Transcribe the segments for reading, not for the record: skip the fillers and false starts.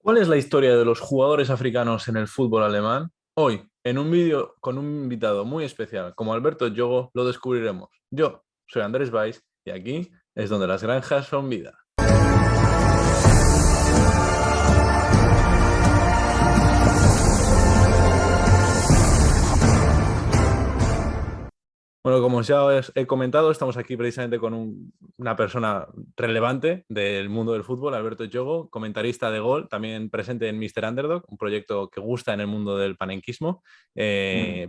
¿Cuál es la historia de los jugadores africanos en el fútbol alemán? Hoy, en un vídeo con un invitado muy especial como Alberto Yogo, lo descubriremos. Yo soy Andrés Valls y aquí es donde las granjas son vida. Bueno, como ya os he comentado, estamos aquí precisamente con una persona relevante del mundo del fútbol, Alberto Yogo, comentarista de Gol, también presente en Mr. Underdog, un proyecto que gusta en el mundo del panenquismo,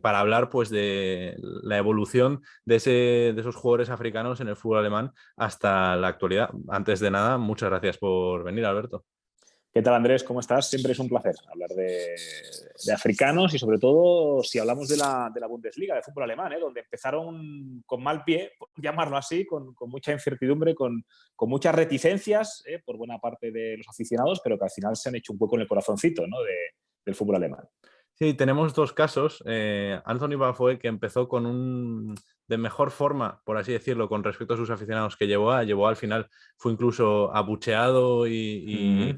para hablar pues de la evolución de esos jugadores africanos en el fútbol alemán hasta la actualidad. Antes de nada, muchas gracias por venir, Alberto. ¿Qué tal, Andrés? ¿Cómo estás? Siempre es un placer hablar de africanos y sobre todo si hablamos de la Bundesliga, de fútbol alemán, donde empezaron con mal pie, por llamarlo así, con mucha incertidumbre, con muchas reticencias por buena parte de los aficionados, pero que al final se han hecho un poco en el corazoncito, ¿no? Del fútbol alemán. Sí, tenemos dos casos. Anthony Bafoe, que empezó de mejor forma, por así decirlo, con respecto a sus aficionados que llevó al final, fue incluso abucheado y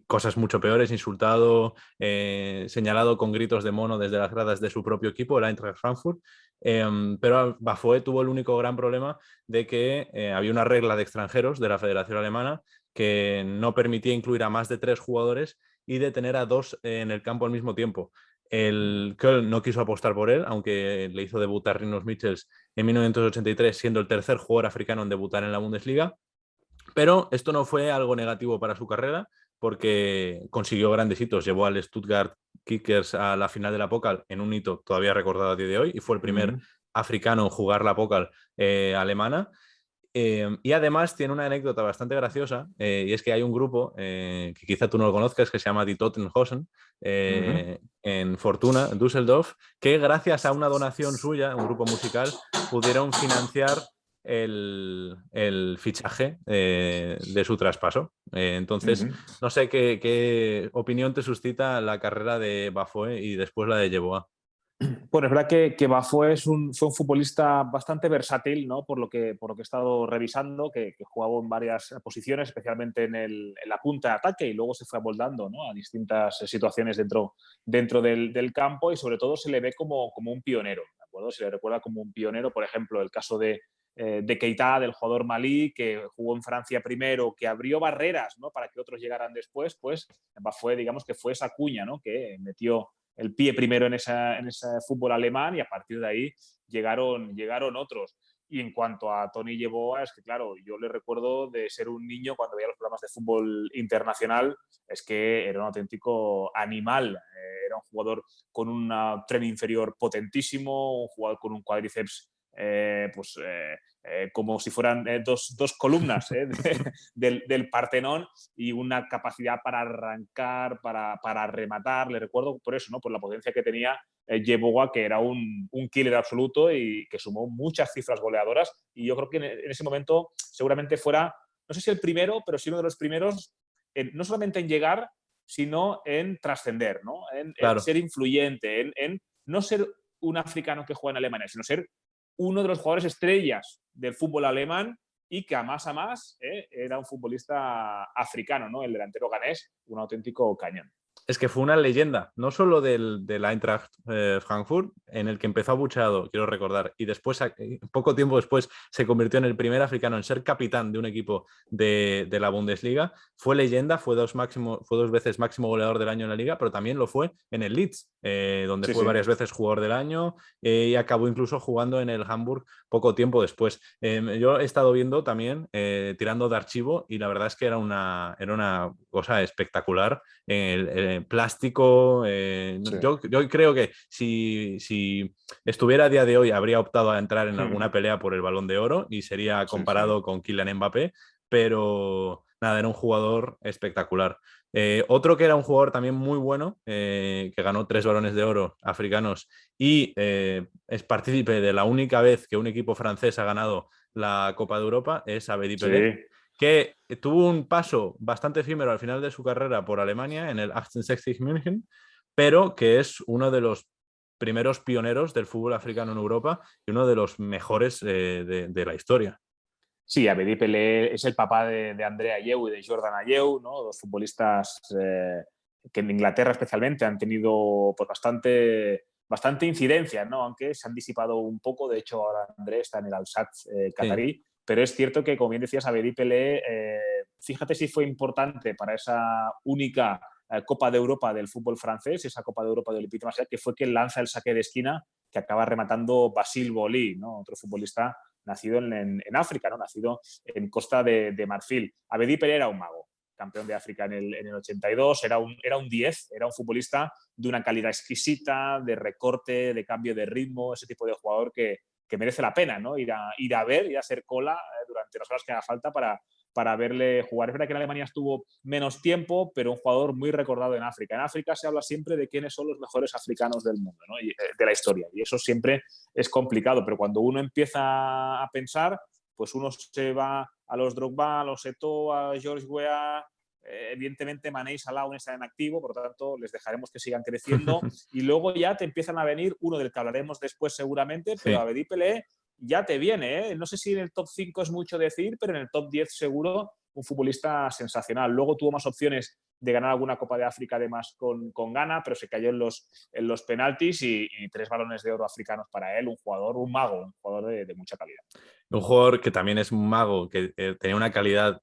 cosas mucho peores, insultado, señalado con gritos de mono desde las gradas de su propio equipo, el Eintracht Frankfurt. Pero Bafoe tuvo el único gran problema de que había una regla de extranjeros de la Federación Alemana que no permitía incluir a más de 3 jugadores y de tener a 2 en el campo al mismo tiempo. El Köln no quiso apostar por él, aunque le hizo debutar Rinus Michels en 1983, siendo el tercer jugador africano en debutar en la Bundesliga. Pero esto no fue algo negativo para su carrera, porque consiguió grandes hitos. Llevó al Stuttgart Kickers a la final de la Pokal en un hito todavía recordado a día de hoy y fue el primer africano en jugar la Pokal alemana. Y además tiene una anécdota bastante graciosa, y es que hay un grupo que quizá tú no lo conozcas, que se llama Die Totenhosen, en Fortuna, en Düsseldorf, que gracias a una donación suya, un grupo musical, pudieron financiar el fichaje de su traspaso. Entonces, no sé qué opinión te suscita la carrera de Bafoe y después la de Yeboah. Bueno, es verdad que Bafo fue un futbolista bastante versátil, ¿no? Por lo que he estado revisando, que jugaba en varias posiciones, especialmente en la punta de ataque, y luego se fue amoldando, ¿no? A distintas situaciones dentro del campo, y sobre todo se le ve como un pionero, ¿de acuerdo? Se le recuerda como un pionero, por ejemplo, el caso de Keita, del jugador malí, que jugó en Francia primero, que abrió barreras, ¿no? Para que otros llegaran después, pues Bafo, digamos que fue esa cuña, ¿no? Que metió el pie primero en ese fútbol alemán, y a partir de ahí llegaron otros. Y en cuanto a Tony Yeboah, es que claro, yo le recuerdo de ser un niño cuando veía los programas de fútbol internacional, es que era un auténtico animal. Era un jugador con un tren inferior potentísimo, un jugador con un cuádriceps como si fueran dos columnas del Partenón, y una capacidad para arrancar, para rematar. Le recuerdo por eso, ¿no? Por la potencia que tenía Yeboah, que era un killer absoluto y que sumó muchas cifras goleadoras. Y yo creo que en ese momento seguramente fuera, no sé si el primero, pero sí uno de los primeros, no solamente en llegar, sino en trascender, ¿no? En Claro. ser influyente, en no ser un africano que juega en Alemania, sino ser uno de los jugadores estrellas del fútbol alemán, y que a más era un futbolista africano, ¿no? El delantero ganés, un auténtico cañón. Es que fue una leyenda, no solo del Eintracht Frankfurt, en el que empezó abucheado, quiero recordar, y después, poco tiempo después, se convirtió en el primer africano en ser capitán de un equipo de la Bundesliga. Fue leyenda, fue 2 veces máximo goleador del año en la liga, pero también lo fue en el Leeds, donde Sí, fue sí. varias veces jugador del año, y acabó incluso jugando en el Hamburg poco tiempo después. Yo he estado viendo también, tirando de archivo, y la verdad es que era una cosa espectacular. Plástico. Sí. Yo creo que si estuviera a día de hoy habría optado a entrar en alguna pelea por el Balón de Oro y sería Sí, sí. comparado con Kylian Mbappé, pero nada, era un jugador espectacular. Otro que era un jugador también muy bueno, que ganó 3 Balones de Oro africanos y es partícipe de la única vez que un equipo francés ha ganado la Copa de Europa, es Abedi Sí. Pelé, que tuvo un paso bastante efímero al final de su carrera por Alemania en el 1860 München, pero que es uno de los primeros pioneros del fútbol africano en Europa y uno de los mejores de la historia. Sí, Abedi Pelé es el papá de André Ayew y de Jordan Ayew, ¿no? Dos futbolistas que en Inglaterra especialmente han tenido pues, bastante incidencia, ¿no? Aunque se han disipado un poco. De hecho, ahora Andrés está en el Al-Sadd Sí. catarí. Pero es cierto que, como bien decías, Abedi Pelé, fíjate si fue importante para esa única Copa de Europa del fútbol francés, esa Copa de Europa de Olympique de Marsella, que fue quien lanza el saque de esquina que acaba rematando Basile Boli, ¿no? Otro futbolista nacido en África, ¿no? Nacido en Costa de Marfil. Abedi Pelé era un mago, campeón de África en el 82, era un 10, era un futbolista de una calidad exquisita, de recorte, de cambio de ritmo, ese tipo de jugador que merece la pena, ¿no? Ir a ver y a hacer cola durante las horas que haga falta para verle jugar. Es verdad que en Alemania estuvo menos tiempo, pero un jugador muy recordado en África. En África se habla siempre de quiénes son los mejores africanos del mundo, ¿no? De la historia, y eso siempre es complicado, pero cuando uno empieza a pensar, pues uno se va a los Drogba, a los Eto'o, a George Weah, evidentemente Mané y Salah aún están en activo, por lo tanto les dejaremos que sigan creciendo y luego ya te empiezan a venir uno del que hablaremos después seguramente, pero Sí. Abedi Pelé ya te viene, ¿eh? No sé si en el top 5 es mucho decir, pero en el top 10 seguro un futbolista sensacional. Luego tuvo más opciones de ganar alguna Copa de África además con Ghana, pero se cayó en los penaltis y 3 balones de oro africanos para él, un jugador, un mago, un jugador de mucha calidad. Un jugador que también es un mago, que tenía una calidad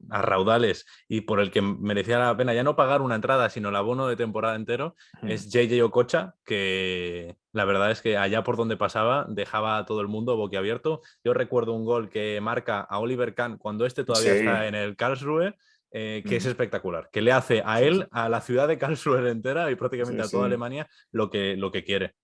a raudales y por el que merecía la pena ya no pagar una entrada, sino el abono de temporada entero, es JJ Okocha, que la verdad es que allá por donde pasaba dejaba a todo el mundo boquiabierto. Yo recuerdo un gol que marca a Oliver Kahn cuando este todavía Sí. está en el Karlsruhe, que es espectacular, que le hace a él, a la ciudad de Karlsruhe entera y prácticamente Sí, a toda sí. Alemania lo que quiere.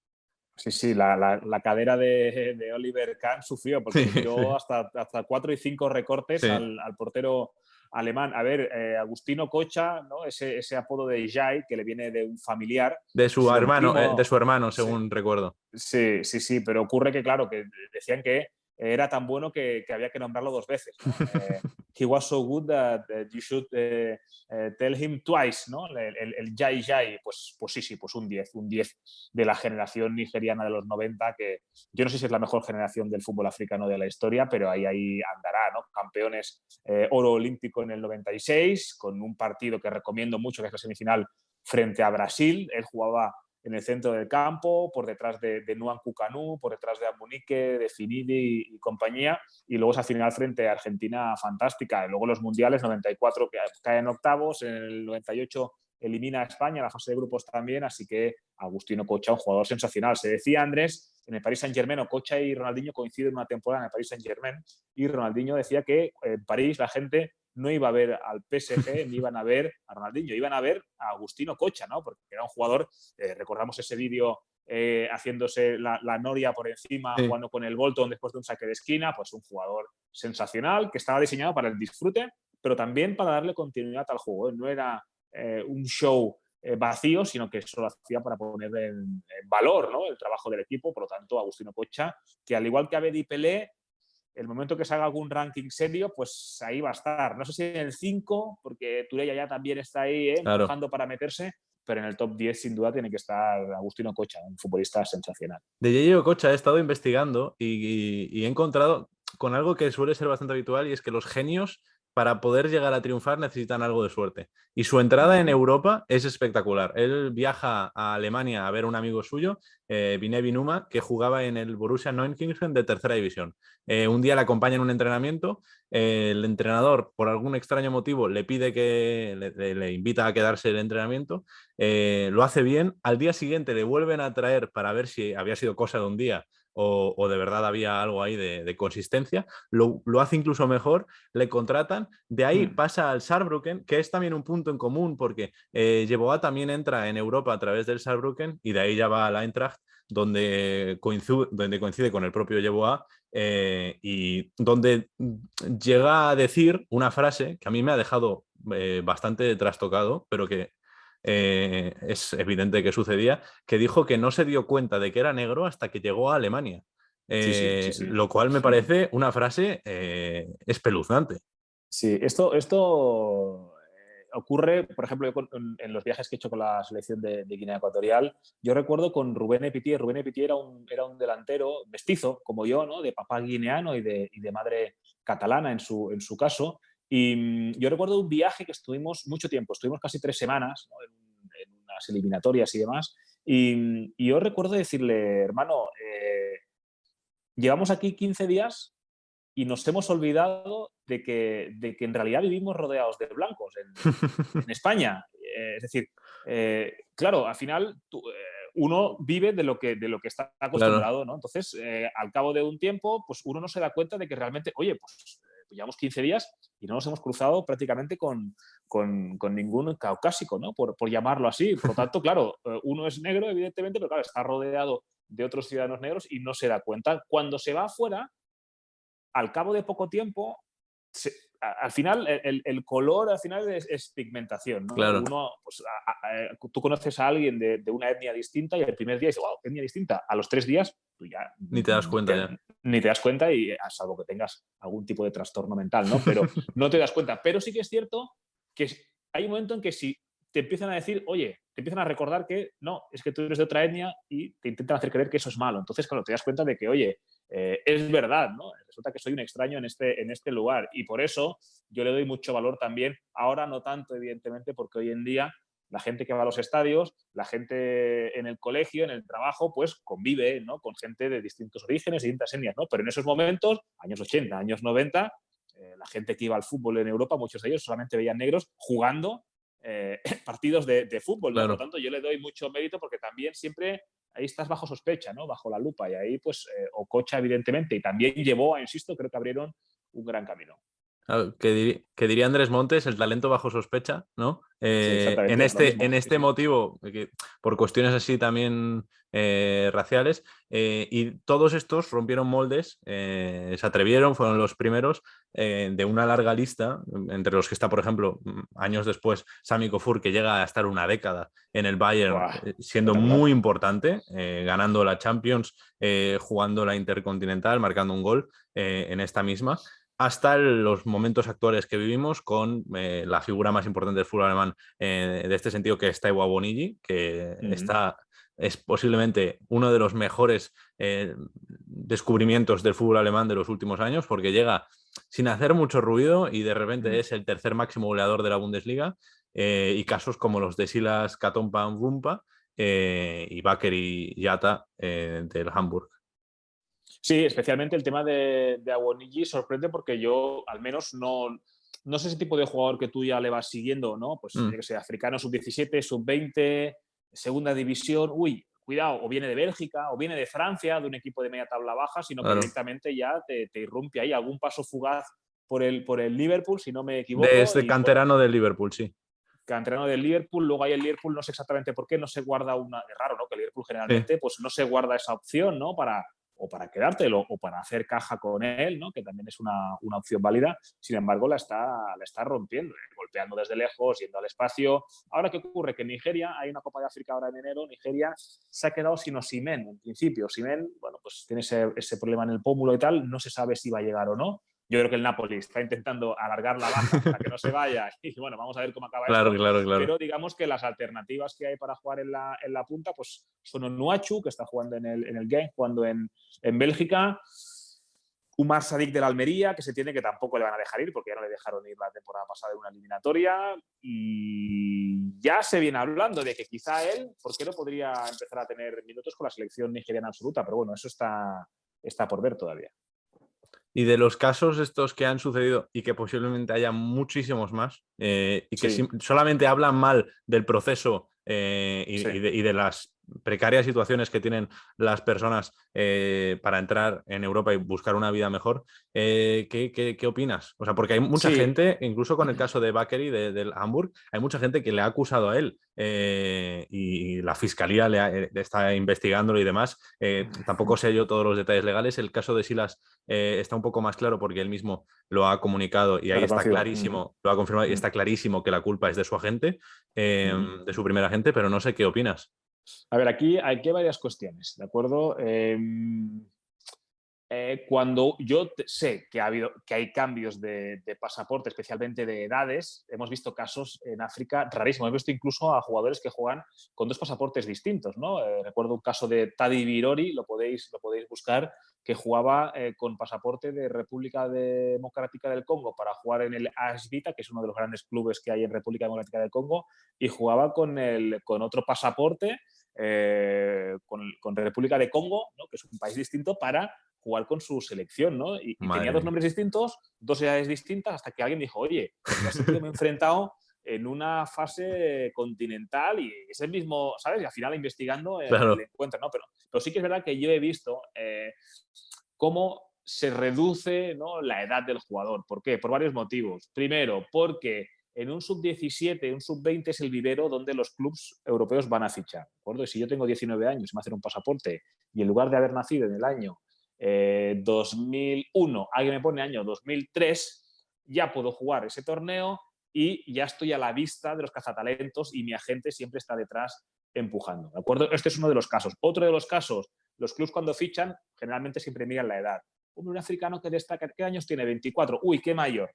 Sí, sí, la cadera de Oliver Kahn sufrió porque Sí, le tiró sí, hasta 4 y 5 recortes sí. al portero alemán. A ver, Agustino Cocha, ¿no? Ese apodo de Jai, que le viene de un familiar, ha sido un De su primo. hermano, Sí, según recuerdo. sí, sí, sí, pero ocurre que, claro, que decían que era tan bueno que había que nombrarlo 2 veces, ¿no? He was so good that you should tell him twice, ¿no? El Jai Jai, pues sí, pues un 10 de la generación nigeriana de los 90, que yo no sé si es la mejor generación del fútbol africano de la historia, pero ahí andará, ¿no? Campeones oro olímpico en el 96, con un partido que recomiendo mucho, que es la semifinal frente a Brasil. Él jugaba en el centro del campo, por detrás de Nwankwo Kanu, por detrás de Amunike, de Finidi y compañía, y luego esa final frente a Argentina fantástica. Y luego los mundiales, 94 que cae en octavos, en el 98 elimina a España, la fase de grupos también, así que Agustino Cocha, un jugador sensacional. Se decía, Andrés, en el Paris Saint-Germain, Cocha y Ronaldinho coinciden en una temporada en el Paris Saint-Germain, y Ronaldinho decía que en París la gente no iba a ver al PSG ni iban a ver a Ronaldinho, iban a ver a Agustino Cocha, ¿no? Porque era un jugador, recordamos ese vídeo haciéndose la noria por encima, Sí. jugando con el Bolton después de un saque de esquina, pues un jugador sensacional que estaba diseñado para el disfrute, pero también para darle continuidad al juego. No era un show vacío, sino que eso lo hacía para poner en valor, ¿no? El trabajo del equipo. Por lo tanto, Agustino Cocha, que al igual que Abedi Pelé, el momento que salga algún ranking serio, pues ahí va a estar. No sé si en el 5, porque Tureya ya también está ahí Claro. empujando para meterse, pero en el top 10 sin duda tiene que estar Agustino Cocha, un futbolista sensacional. De J.J. Okocha he estado investigando y he encontrado con algo que suele ser bastante habitual y es que los genios para poder llegar a triunfar necesitan algo de suerte. Y su entrada en Europa es espectacular. Él viaja a Alemania a ver a un amigo suyo, Vinebi Numa, que jugaba en el Borussia Neunkirchen de tercera división. Un día le acompaña en un entrenamiento, el entrenador por algún extraño motivo le pide que le invita a quedarse el entrenamiento, lo hace bien, al día siguiente le vuelven a traer para ver si había sido cosa de un día o de verdad había algo ahí de consistencia, lo hace incluso mejor, le contratan, de ahí pasa al Saarbrücken, que es también un punto en común porque Yeboah también entra en Europa a través del Saarbrücken y de ahí ya va al Eintracht, donde coincide con el propio Yeboah, y donde llega a decir una frase que a mí me ha dejado bastante trastocado, pero que es evidente que sucedía, que dijo que no se dio cuenta de que era negro hasta que llegó a Alemania. Sí, sí, sí, sí. Lo cual me parece una frase espeluznante. Sí, esto ocurre, por ejemplo, en los viajes que he hecho con la selección de Guinea Ecuatorial. Yo recuerdo con Rubén Epitié. Rubén Epitié era un delantero mestizo, como yo, ¿no? De papá guineano y de madre catalana en su caso. Y yo recuerdo un viaje que estuvimos mucho tiempo, estuvimos casi 3 semanas, ¿no? En unas eliminatorias y demás. Y yo recuerdo decirle, hermano, llevamos aquí 15 días y nos hemos olvidado de que en realidad vivimos rodeados de blancos en España. Es decir, claro, al final uno vive de lo que está Claro, acostumbrado, ¿no? Entonces, al cabo de un tiempo, pues uno no se da cuenta de que realmente, oye, pues llevamos 15 días y no nos hemos cruzado prácticamente con ningún caucásico, ¿no? Por llamarlo así. Por lo tanto, claro, uno es negro, evidentemente, pero claro, está rodeado de otros ciudadanos negros y no se da cuenta. Cuando se va afuera, al cabo de poco tiempo, al final, el color al final es pigmentación, ¿no? claro. Uno, pues, tú conoces a alguien de una etnia distinta y el primer día dices, wow, etnia distinta. A los 3 días, tú ya Ni te das cuenta ya. ni te das cuenta y a salvo que tengas algún tipo de trastorno mental, ¿no? Pero no te das cuenta. Pero sí que es cierto que hay un momento en que si te empiezan a decir, oye, te empiezan a recordar que no, es que tú eres de otra etnia y te intentan hacer creer que eso es malo. Entonces, claro, te das cuenta de que, oye, es verdad, ¿no? Resulta que soy un extraño en este lugar y por eso yo le doy mucho valor también, ahora no tanto, evidentemente, porque hoy en día la gente que va a los estadios, la gente en el colegio, en el trabajo, pues convive, ¿no? Con gente de distintos orígenes, distintas etnias, ¿no? Pero en esos momentos, años 80, años 90, la gente que iba al fútbol en Europa, muchos de ellos solamente veían negros jugando partidos de fútbol, ¿no? Por lo Claro. tanto, yo le doy mucho mérito porque también siempre ahí estás bajo sospecha, ¿no? Bajo la lupa. Y ahí, pues, Okocha, evidentemente, y también llevó, insisto, creo que abrieron un gran camino. Claro, que diría Andrés Montes, el talento bajo sospecha, ¿no? Sí, En exactamente, lo este, en mismo. Sí, este sí. motivo, por cuestiones así también raciales, y todos estos rompieron moldes, se atrevieron, fueron los primeros de una larga lista, entre los que está, por ejemplo, años después, Sami Kofur, que llega a estar una década en el Bayern, Buah, siendo espectacular. muy importante, ganando la Champions, jugando la Intercontinental, marcando un gol en esta misma hasta los momentos actuales que vivimos con la figura más importante del fútbol alemán de este sentido, que es Taiwo Bonigi, que Mm. es posiblemente uno de los mejores descubrimientos del fútbol alemán de los últimos años, porque llega sin hacer mucho ruido y de repente Mm. es el tercer máximo goleador de la Bundesliga, y casos como los de Silas Katompa Wumpa y Bakker y Yata del Hamburg. Sí, especialmente el tema de Awoniji sorprende porque yo, al menos, no sé ese tipo de jugador que tú ya le vas siguiendo, ¿no? Pues, yo Mm, que sé, africano sub-17, sub-20, segunda división, uy, cuidado, o viene de Bélgica, o viene de Francia, de un equipo de media tabla baja, sino que claro. directamente ya te irrumpe ahí algún paso fugaz por el Liverpool, si no me De equivoco, este y bueno, canterano del Liverpool, sí. canterano del Liverpool, luego ahí el Liverpool no sé exactamente por qué, no se guarda una, es raro, ¿no? Que el Liverpool Sí. generalmente pues no se guarda esa opción, ¿no? O para quedártelo o para hacer caja con él, ¿no? Que también es una opción válida. Sin embargo, la está rompiendo, golpeando desde lejos, yendo al espacio. Ahora, ¿qué ocurre? Que en Nigeria, hay una Copa de África ahora en enero, Nigeria se ha quedado sin Osimhen, en principio. Osimhen, bueno, pues tiene ese problema en el pómulo y tal, no se sabe si va a llegar o no. Yo creo que el Napoli está intentando alargar la baja para que no se vaya y bueno, vamos a ver cómo acaba Claro, esto, claro, claro. pero digamos que las alternativas que hay para jugar en la punta pues son Onuachu, que está jugando en el Genk, jugando en Bélgica, Umar Sadik de la Almería, que se tiene que tampoco le van a dejar ir porque ya no le dejaron ir la temporada pasada en una eliminatoria y ya se viene hablando de que quizá él, ¿por qué no podría empezar a tener minutos con la selección nigeriana absoluta? Pero bueno, eso está por ver todavía. Y de los casos estos que han sucedido y que posiblemente haya muchísimos más, y que Sí, solamente hablan mal del proceso sí. y de las precarias situaciones que tienen las personas para entrar en Europa y buscar una vida mejor, ¿qué opinas? O sea, porque hay mucha Sí, gente, incluso con el caso de Bakery del Hamburg, hay mucha gente que le ha acusado a él y la fiscalía le está investigándolo y demás. Tampoco sé yo todos los detalles legales. El caso de Silas está un poco más claro porque él mismo lo ha comunicado y lo ha ahí está reconocido. clarísimo, lo ha confirmado y está clarísimo que la culpa es de su agente, de su primer agente, pero no sé qué opinas. A ver, aquí hay varias cuestiones, ¿de acuerdo? Cuando yo sé que hay cambios de pasaporte, especialmente de edades, hemos visto casos en África rarísimos. Hemos visto incluso a jugadores que juegan con dos pasaportes distintos, ¿no? Recuerdo un caso de Tadi Birori, lo podéis buscar, que jugaba con pasaporte de República Democrática del Congo para jugar en el AS Vita, que es uno de los grandes clubes que hay en República Democrática del Congo, y jugaba con otro pasaporte, con República de Congo, ¿no? Que es un país distinto, para jugar con su selección, ¿no? Y tenía dos nombres distintos, dos edades distintas, hasta que alguien dijo, oye, ya sé que me he enfrentado en una fase continental y es el mismo, ¿sabes? Y al final investigando Claro. le encuentran, ¿no? Pero sí que es verdad que yo he visto cómo se reduce, ¿no?, la edad del jugador. ¿Por qué? Por varios motivos. Primero, porque en un sub-17, un sub-20 es el vivero donde los clubes europeos van a fichar. ¿De acuerdo? Y si yo tengo 19 años y me hacen un pasaporte y en lugar de haber nacido en el año 2001, alguien me pone año 2003, ya puedo jugar ese torneo y ya estoy a la vista de los cazatalentos y mi agente siempre está detrás empujando. ¿De acuerdo? Este es uno de los casos. Otro de los casos, los clubs cuando fichan generalmente siempre miran la edad. Un africano que destaca, ¿qué años tiene? 24. Uy, qué mayor.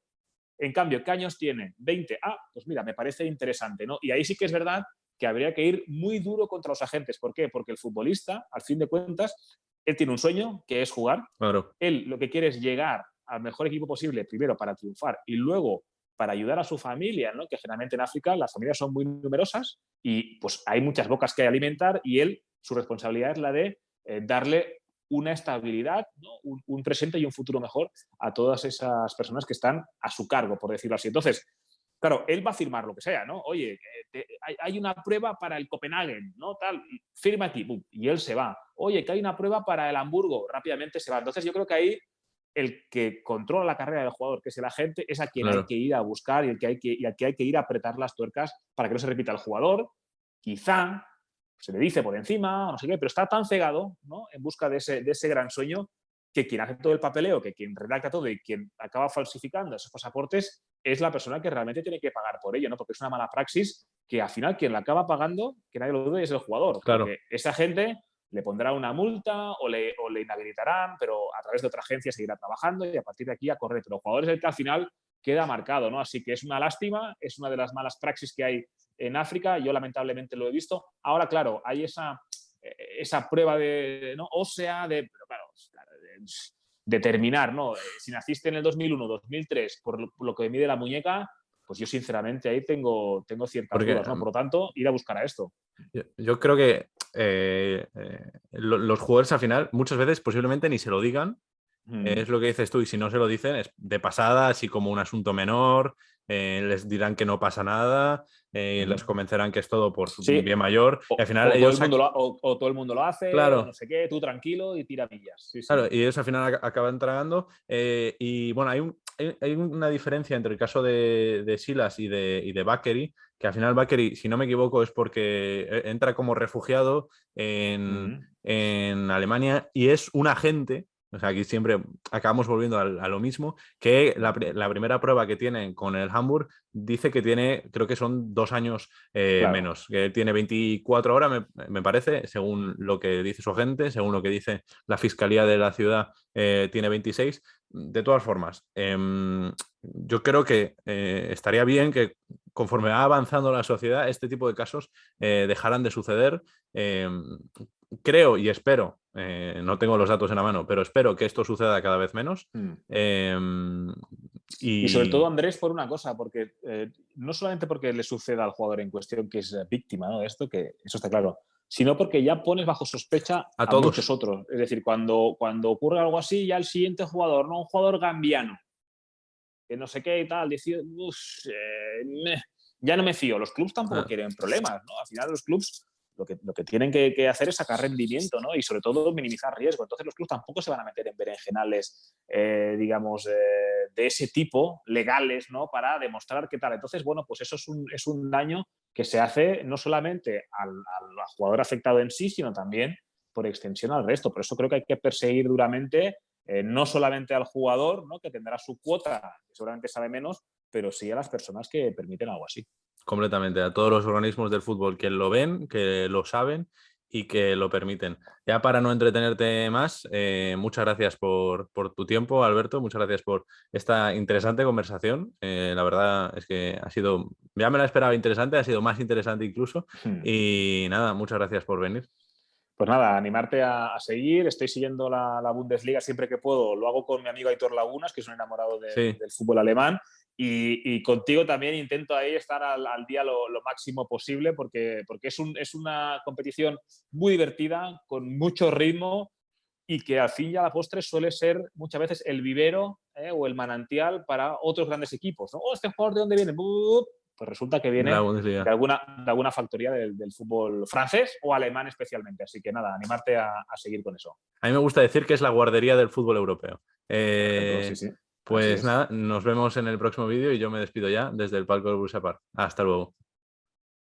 En cambio, ¿qué años tiene? 20. Ah, pues mira, me parece interesante, ¿no? Y ahí sí que es verdad que habría que ir muy duro contra los agentes. ¿Por qué? Porque el futbolista, al fin de cuentas, él tiene un sueño, que es jugar. Claro. Él lo que quiere es llegar al mejor equipo posible, primero para triunfar y luego para ayudar a su familia, ¿no? Que generalmente en África las familias son muy numerosas y pues hay muchas bocas que alimentar y él, su responsabilidad es la de darle una estabilidad, ¿no? Un presente y un futuro mejor a todas esas personas que están a su cargo, por decirlo así. Entonces, claro, él va a firmar lo que sea, ¿no? Oye, hay una prueba para el Copenhagen, ¿no? Tal, firma aquí, ¡pum! Y él se va. Oye, que hay una prueba para el Hamburgo, rápidamente se va. Entonces yo creo que ahí el que controla la carrera del jugador, que es el agente, es a quien hay que ir a buscar y al que hay que ir a apretar las tuercas para que no se repita el jugador. Quizá se le dice por encima, no sé qué, pero está tan cegado, ¿no?, en busca de ese gran sueño, que quien hace todo el papeleo, que quien redacta todo y quien acaba falsificando esos pasaportes es la persona que realmente tiene que pagar por ello, ¿no? Porque es una mala praxis que al final quien la acaba pagando, que nadie lo dude, es el jugador. Claro. Porque esa gente le pondrá una multa o le inhabilitarán, pero a través de otra agencia seguirá trabajando y a partir de aquí a correr. Pero el jugador es el que al final queda marcado, ¿no? Así que es una lástima, es una de las malas praxis que hay en África. Yo lamentablemente lo he visto. Ahora, claro, hay esa prueba de, ¿no?, ósea de, pero claro, determinar, ¿no? Si naciste en el 2001, 2003, por lo que mide la muñeca, pues yo sinceramente ahí tengo ciertas dudas, ¿no? Por lo tanto, ir a buscar a esto. Yo creo que los jugadores al final muchas veces posiblemente ni se lo digan. Es lo que dices tú, y si no se lo dicen es de pasada, así como un asunto menor, les dirán que no pasa nada, les convencerán que es todo por su bien mayor, y al final ellos... todo el mundo lo hace, claro, o no sé qué, tú tranquilo y tira millas. Sí, sí. Claro, y ellos al final acaban tragando. Y bueno, hay una diferencia entre el caso de Silas y de Bakary, que al final Bakary, si no me equivoco, es porque entra como refugiado en Alemania y es un agente. O sea, aquí siempre acabamos volviendo a lo mismo, que la primera prueba que tiene con el Hamburg dice que tiene, creo que son 2 años menos, que tiene 24 ahora, me parece, según lo que dice su agente, según lo que dice la Fiscalía de la ciudad, tiene 26. De todas formas, yo creo que estaría bien que conforme va avanzando la sociedad, este tipo de casos dejaran de suceder. Creo y espero, no tengo los datos en la mano, pero espero que esto suceda cada vez menos. Y sobre todo, Andrés, por una cosa, porque no solamente porque le suceda al jugador en cuestión que es víctima, ¿no?, de esto, que eso está claro, sino porque ya pones bajo sospecha a muchos otros. Es decir, cuando ocurre algo así, ya el siguiente jugador, no un jugador gambiano, que no sé qué y tal, decir, ya no me fío. Los clubs tampoco quieren problemas, ¿no? Al final los clubs lo que tienen que hacer es sacar rendimiento, ¿no? Y sobre todo minimizar riesgo. Entonces los clubs tampoco se van a meter en berenjenales, digamos, de ese tipo, legales, ¿no?, para demostrar qué tal. Entonces, bueno, pues eso es un daño que se hace no solamente al jugador afectado en sí, sino también por extensión al resto. Por eso creo que hay que perseguir duramente no solamente al jugador, ¿no?, que tendrá su cuota, que seguramente sabe menos, pero sí a las personas que permiten algo así. Completamente, a todos los organismos del fútbol que lo ven, que lo saben y que lo permiten. Ya para no entretenerte más, muchas gracias por tu tiempo, Alberto, muchas gracias por esta interesante conversación. La verdad es que ha sido, ya me la esperaba interesante, ha sido más interesante incluso. Y nada, muchas gracias por venir. Pues nada, animarte a seguir. Estoy siguiendo la Bundesliga siempre que puedo. Lo hago con mi amigo Aitor Lagunas, que es un enamorado Sí, del fútbol alemán. Y contigo también intento ahí estar al día lo máximo posible porque es una competición muy divertida, con mucho ritmo y que al fin y a la postre suele ser muchas veces el vivero o el manantial para otros grandes equipos, ¿no? Oh, este jugador de dónde viene. Pues resulta que de la viene Bundesliga. de alguna factoría del fútbol francés o alemán especialmente. Así que nada, animarte a seguir con eso. A mí me gusta decir que es la guardería del fútbol europeo. Por ejemplo, sí, sí. Así Pues es. nada, nos vemos en el próximo vídeo y yo me despido ya desde el palco del Bursa Park. Hasta luego.